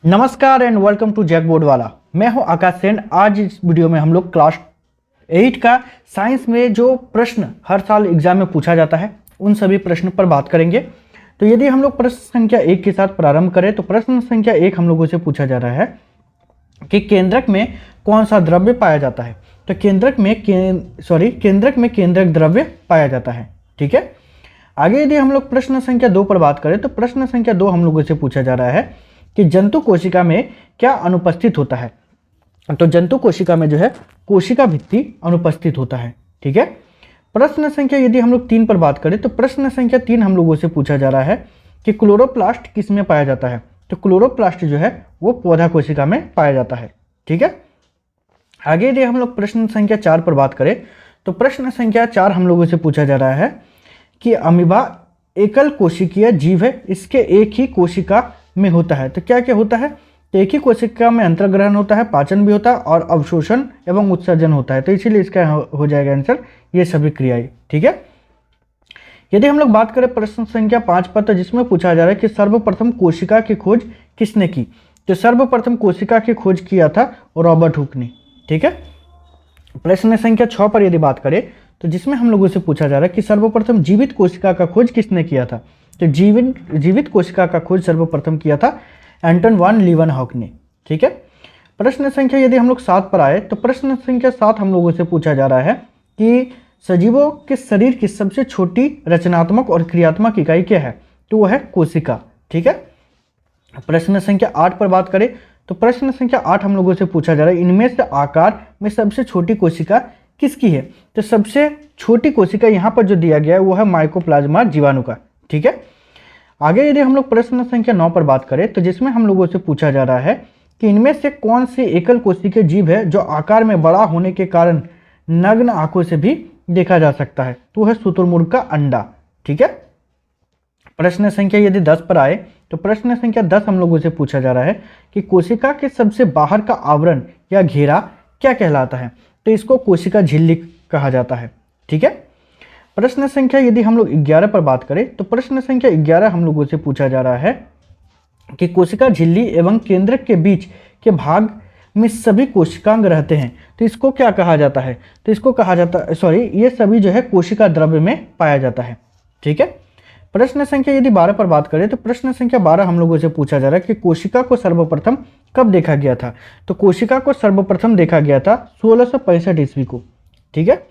नमस्कार and welcome to JAC board वाला। मैं हूं आकाश सेन। आज इस वीडियो में हम लोग क्लास 8 का साइंस में जो प्रश्न हर साल एग्जाम में पूछा जाता है उन सभी प्रश्न पर बात करेंगे। तो यदि हम लोग प्रश्न संख्या 1 के साथ प्रारंभ करें तो प्रश्न संख्या 1 हम लोगों से पूछा जा रहा है कि केंद्रक में कौन सा द्रव्य पाया जाता है। तो केंद्रक में केंद्रक द्रव्य पाया जाता है। ठीक है, आगे यदि हम लोग प्रश्न संख्या 2 पर बात करें तो प्रश्न संख्या 2 हम लोगों से पूछा जा रहा है कि जंतु कोशिका में क्या अनुपस्थित होता है। तो जंतु कोशिका में जो है कोशिका भित्ति अनुपस्थित होता है। ठीक है, प्रश्न संख्या यदि हम लोग 3 पर बात करें तो प्रश्न संख्या 3 हम लोगों से पूछा जा रहा है कि क्लोरोप्लास्ट किस में पाया जाता है। तो क्लोरोप्लास्ट जो है वो पौधा कोशिका में पाया जाता है। ठीक है, आगे यदि हम लोग प्रश्न संख्या 4 पर बात करें तो प्रश्न संख्या 4 हम लोगों से पूछा जा रहा है कि अमीबा एकल कोशिकीय जीव है, इसके एक ही कोशिका में होता है। तो क्या क्या होता है, तो एक ही कोशिका में अंतर्ग्रहण होता है, पाचन भी होता है और अवशोषण एवं उत्सर्जन होता है। तो इसीलिए इसका हो जाएगा आंसर ये सभी क्रियाएं। ठीक है, यदि हम लोग बात करें प्रश्न संख्या 5 पर तो जिसमें पूछा जा रहा है कि सर्वप्रथम कोशिका की खोज किसने की। तो सर्वप्रथम कोशिका की खोज किया था रॉबर्ट हुक ने। ठीक है, प्रश्न संख्या 6 पर यदि बात करें तो जिसमें हम लोगों से पूछा जा रहा है कि सर्वप्रथम जीवित कोशिका का खोज किसने किया था। तो जीवित कोशिका का खोज सर्वप्रथम किया था एंटन वान लीवनहॉक ने। ठीक है, प्रश्न संख्या यदि हम लोग 7 पर आए तो प्रश्न संख्या 7 हम लोगों से पूछा जा रहा है कि सजीवों के शरीर की सबसे छोटी रचनात्मक और क्रियात्मक इकाई क्या है। तो वह है कोशिका। ठीक है, प्रश्न संख्या 8 पर बात करें तो प्रश्न संख्या 8 हम लोगों से पूछा जा रहा है इनमें से आकार में सबसे छोटी कोशिका किसकी है। तो सबसे छोटी कोशिका यहाँ पर जो दिया गया है वो है माइकोप्लाज्मा जीवाणु का। ठीक है, आगे यदि हम लोग प्रश्न संख्या 9 पर बात करें तो जिसमें हम लोगों से पूछा जा रहा है कि इनमें से कौन सी एकल कोशिकीय जीव है जो आकार में बड़ा होने के कारण नग्न आंखों से भी देखा जा सकता है। तो है शुतुरमुर्ग का अंडा। ठीक है, प्रश्न संख्या यदि 10 पर आए तो प्रश्न संख्या 10 हम लोगों से पूछा जा रहा है कि कोशिका के सबसे बाहर का आवरण या घेरा क्या कहलाता है। तो इसको कोशिका झिल्ली कहा जाता है। ठीक है, प्रश्न संख्या यदि हम लोग 11 पर बात करें तो प्रश्न संख्या 11 हम लोगों से पूछा जा रहा है कि कोशिका झिल्ली एवं केंद्रक के बीच के भाग में सभी कोशिकांग रहते हैं। तो इसको क्या कहा जाता है। तो इसको कहा जाता है ये सभी जो है कोशिका द्रव्य में पाया जाता है। ठीक है, प्रश्न संख्या यदि 12 पर बात करें तो प्रश्न संख्या 12 हम लोगों से पूछा जा रहा है कि कोशिका को सर्वप्रथम कब देखा गया था। तो कोशिका को सर्वप्रथम देखा गया था 1665 ईस्वी को। ठीक है,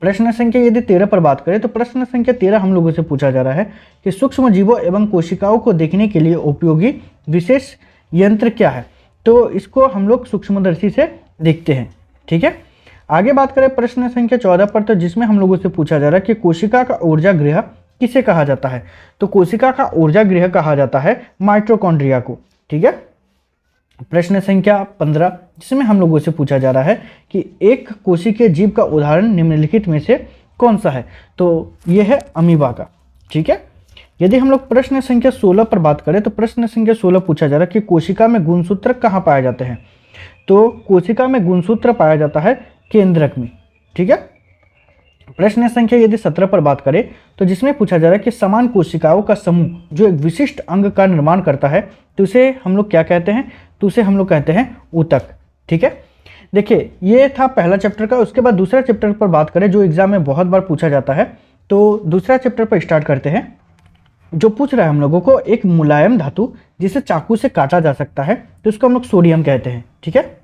प्रश्न संख्या यदि 13 पर बात करें तो प्रश्न संख्या 13 हम लोगों से पूछा जा रहा है कि सूक्ष्म जीवों एवं कोशिकाओं को देखने के लिए उपयोगी विशेष यंत्र क्या है। तो इसको हम लोग सूक्ष्मदर्शी से देखते हैं। ठीक है, आगे बात करें प्रश्न संख्या 14 पर तो जिसमें हम लोगों से पूछा जा रहा है कि कोशिका का ऊर्जा गृह किसे कहा जाता है। तो कोशिका का ऊर्जा गृह कहा जाता है माइटोकॉन्ड्रिया को। ठीक है, प्रश्न संख्या 15 जिसमें हम लोगों से पूछा जा रहा है कि एक कोशिकीय जीव का उदाहरण निम्नलिखित में से कौन सा है। तो यह है अमीबा का। ठीक है, यदि हम लोग प्रश्न संख्या 16 पर बात करें तो प्रश्न संख्या 16 पूछा जा रहा है कि कोशिका में गुणसूत्र कहाँ पाए जाते हैं। तो कोशिका में गुणसूत्र पाया जाता है केंद्रक में। ठीक है, प्रश्न संख्या यदि 17 पर बात करें तो जिसमें पूछा जा रहा है कि समान कोशिकाओं का समूह जो एक विशिष्ट अंग का निर्माण करता है तो उसे हम लोग क्या कहते हैं। तो उसे हम लोग कहते हैं ऊतक। ठीक है, देखिए ये था पहला चैप्टर का। उसके बाद दूसरा चैप्टर पर बात करें जो एग्जाम में बहुत बार पूछा जाता है। तो दूसरा चैप्टर पर स्टार्ट करते हैं जो पूछ रहा है हम लोगों को एक मुलायम धातु जिसे चाकू से काटा जा सकता है तो उसको हम लोग सोडियम कहते हैं। ठीक है,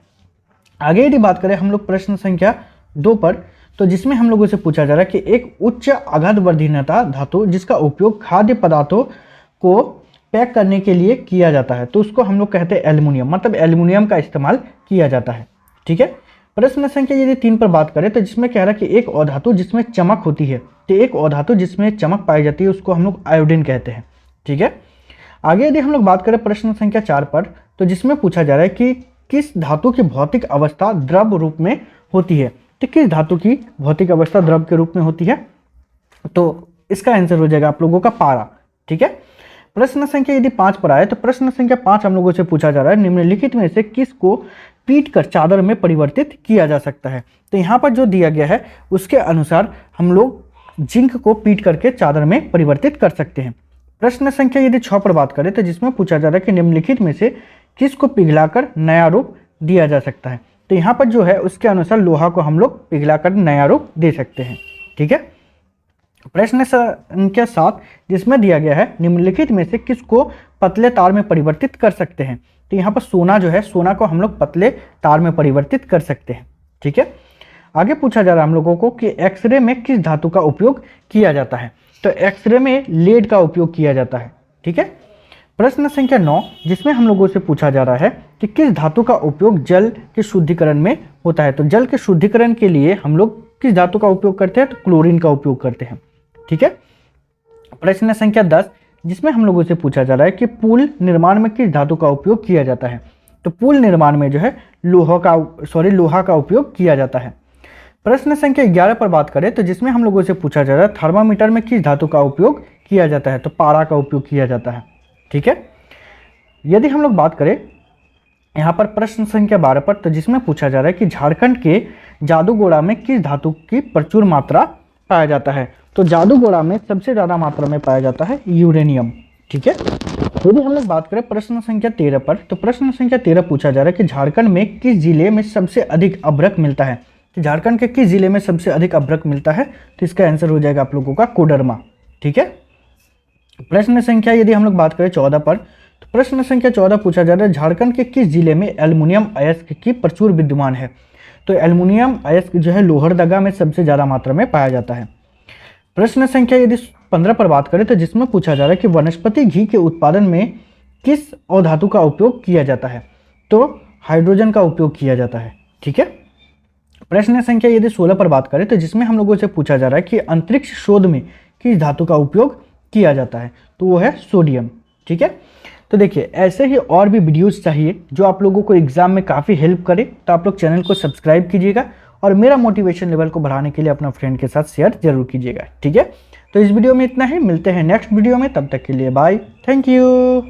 आगे यदि बात करें हम लोग प्रश्न संख्या 2 पर तो जिसमें हम लोगों से पूछा जा रहा है कि एक उच्च आघात वर्धीनता धातु जिसका उपयोग खाद्य पदार्थों को पैक करने के लिए किया जाता है तो उसको हम लोग कहते हैं एल्युमिनियम, मतलब एल्युमिनियम का इस्तेमाल किया जाता है। ठीक है, प्रश्न संख्या यदि 3 पर बात करें तो जिसमें कह रहा है कि एक अधातु जिसमें चमक होती है तो एक अधातु जिसमें चमक पाई जाती है उसको हम लोग आयोडीन कहते हैं। ठीक है, आगे यदि हम लोग बात करें प्रश्न संख्या 4 पर तो जिसमें पूछा जा रहा है कि किस धातु की भौतिक अवस्था द्रव रूप में होती है। तो किस धातु की भौतिक अवस्था द्रव के रूप में होती है। तो इसका आंसर हो जाएगा आप लोगों का पारा। ठीक है, प्रश्न संख्या यदि 5 पर आए तो प्रश्न संख्या 5 हम लोगों से पूछा जा रहा है निम्नलिखित में से किसको पीट कर चादर में परिवर्तित किया जा सकता है। तो यहाँ पर जो दिया गया है उसके अनुसार हम लोग जिंक को पीट करके चादर में परिवर्तित कर सकते हैं। प्रश्न संख्या यदि 6 पर बात करें तो जिसमें पूछा जा रहा है कि निम्नलिखित में से किसको पिघलाकर नया रूप दिया जा सकता है? तो यहाँ पर जो है उसके अनुसार लोहा को हम लोग पिघलाकर नया रूप दे सकते हैं। ठीक है। प्रश्न संख्या 7 जिसमें दिया गया है निम्नलिखित में से किसको पतले तार में परिवर्तित कर सकते हैं? तो यहाँ पर सोना जो है, सोना को हम लोग पतले तार में परिवर्तित कर सकते हैं। ठीक है। आगे पूछा जा रहा है हम लोगों को कि एक्सरे में किस धातु का उपयोग किया जाता है? तो एक्सरे में लेड का उपयोग किया जाता है। ठीक है। प्रश्न संख्या 9 जिसमें हम लोगों से पूछा जा रहा है कि किस धातु का उपयोग जल के शुद्धिकरण में होता है? तो जल के शुद्धिकरण के लिए हम लोग किस धातु का उपयोग करते हैं? तो क्लोरीन का उपयोग करते हैं। ठीक है। प्रश्न संख्या 10 जिसमें हम लोगों से पूछा जा रहा है कि पुल निर्माण में किस धातु का उपयोग किया जाता है? तो पुल निर्माण में जो है लोहा का उपयोग किया जाता है। प्रश्न संख्या 11 पर बात करें तो जिसमें हम लोगों से पूछा जा रहा है थर्मामीटर में किस धातु का उपयोग किया जाता है? तो पारा का उपयोग किया जाता है। ठीक है। यदि हम लोग बात करें यहाँ पर प्रश्न संख्या 12 पर, तो जिसमें पूछा जा रहा है कि झारखंड के जादूगोड़ा में किस धातु की प्रचुर मात्रा पाया जाता है? तो जादूगोड़ा में सबसे ज़्यादा मात्रा में पाया जाता है यूरेनियम। ठीक है। यदि हम लोग बात करें प्रश्न संख्या 13 पर, तो प्रश्न संख्या 13 पूछा जा रहा है कि झारखंड में किस जिले में सबसे अधिक अभ्रक मिलता है? तो झारखंड के किस जिले में सबसे अधिक अभ्रक मिलता है? तो इसका आंसर हो जाएगा आप लोगों का कोडरमा। ठीक है। प्रश्न संख्या यदि हम लोग बात करें 14 पर, तो प्रश्न संख्या 14 पूछा जा रहा है झारखंड के किस जिले में एल्युमिनियम अयस्क की प्रचुर विद्यमान है? तो एल्युमिनियम अयस्क जो है लोहरदगा में सबसे ज़्यादा मात्रा में पाया जाता है। प्रश्न संख्या यदि 15 पर बात करें तो जिसमें पूछा जा रहा है कि वनस्पति घी के उत्पादन में किस अधातु का उपयोग किया जाता है? तो हाइड्रोजन का उपयोग किया जाता है। ठीक है। प्रश्न संख्या यदि 16 पर बात करें तो जिसमें हम लोगों से पूछा जा रहा है कि अंतरिक्ष शोध में किस धातु का उपयोग किया जाता है? तो वो है सोडियम। ठीक है। तो देखिए ऐसे ही और भी वीडियोस चाहिए जो आप लोगों को एग्जाम में काफ़ी हेल्प करे, तो आप लोग चैनल को सब्सक्राइब कीजिएगा और मेरा मोटिवेशन लेवल को बढ़ाने के लिए अपना फ्रेंड के साथ शेयर जरूर कीजिएगा। ठीक है। तो इस वीडियो में इतना ही, मिलते हैं नेक्स्ट वीडियो में, तब तक के लिए बाय, थैंक यू।